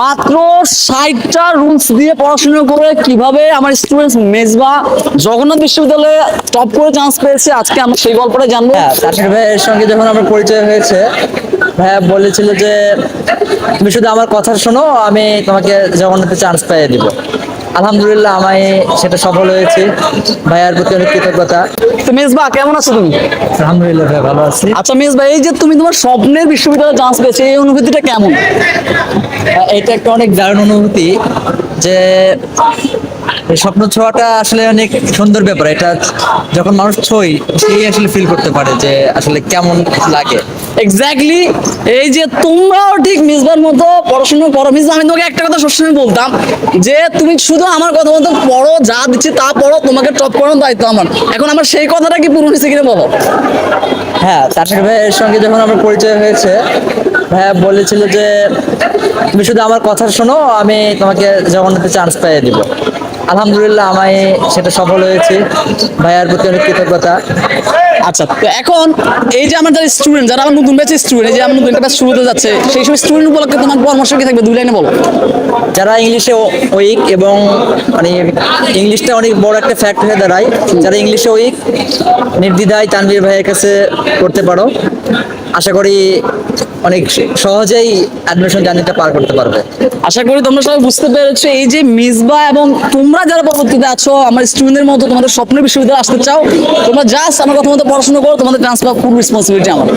মাত্র 60টা রুলস দিয়ে পড়াশোনা করে কিভাবে আমার স্টুডেন্টস মেজবা জগন্নাথ বিশ্ববিদ্যালয়ে টপ করে চান্স পেয়েছে, আজকে আমরা সেই গল্পটা জানবো। হ্যাঁ, তাসির ভাইয়ের সঙ্গে যখন আমার পরিচয় হয়েছে, ভাইয়া বলেছিল যে তুমি শুধু আমার কথা শোনো, আমি তোমাকে জগন্নাথে চান্স পাইয়ে দিব। আলহামদুলিল্লাহ, আমি সেটা সফল হয়েছি। ভাইয়ার প্রতি অনেক কৃতজ্ঞতা। তো মেজবা কেমন আছো তুমি? আলহামদুলিল্লাহ ভাই, ভালো আছি। আচ্ছা মেজবা, এই যে তুমি তোমার স্বপ্নের বিশ্ববিদ্যালয়ে চান্স পেয়েছে, এই অনুভূতিটা কেমন? এটা একটা অনেক দারুণ অনুভূতি যে এই স্বপ্ন ছোঁয়াটা আসলে অনেক সুন্দর ব্যাপার। এটা যখন মানুষ ছোঁয়, সেই আসলে ফিল করতে পারে যে আসলে কেমন লাগে। এক্স্যাক্টলি। এই যে তোমরাও ঠিক মিসবার মতো পড়াশোনা করো। মিসবা, আমি তোমাকে একটা কথা সবসময় বলতাম যে তুমি শুধু আমার কথা মতো পড়ো, যা দিচ্ছি তা পড়ো, তোমাকে টপ করানোর দায়িত্ব আমার। এখন আমার সেই কথাটা কি পূরণ হয়েছে কিনা বলো? হ্যাঁ, তাসির ভাইয়ের সঙ্গে যখন আমার পরিচয় হয়েছে, ভাইয়া বলেছিল যে তুমি শুধু আমার কথা শোনো, আমি তোমাকে জগন্নাথে চান্স পাইয়ে দিব। আলহামদুলিল্লাহ, আমি সেটা সফল হয়েছি। ভাইয়ার প্রতি অনেক কৃতজ্ঞতা। আচ্ছা, তো এখন এই যে আমার যারা স্টুডেন্ট, যারা আমার নতুন ব্যাচের স্টুডেন্ট, এই যে আমার নতুন একটা ব্যাচ শুরু হতে যাচ্ছে, সেই সব স্টুডেন্ট উপলক্ষে তোমার পরামর্শ কি থাকবে? 2 লাইনে বলো। যারা ইংলিশে উইক, এবং মানে ইংলিশটা অনেক বড় একটা ফ্যাক্ট হয়ে দাঁড়ায়, যারা ইংলিশে উইক, নির্দ্বিধায় তানভীর ভাইয়ের কাছে করতে পারো। আশা করি অনেক সহজেই অ্যাডমিশন জার্নিটা পার করতে পারবে। আশা করি তোমরা সবাই বুঝতে পেরেছো, এই যে মিসবা এবং তোমরা যারা পরবর্তীতে আছো আমার স্টুডেন্টদের মতো তোমাদের স্বপ্নের বিশ্ববিদ্যালয়ে আসতে চাও, তোমরা জাস্ট আমার কথা মতো পড়াশোনা করো, তোমাদের ট্রান্সফার ফুল রেসপন্সিবিলিটি আমার।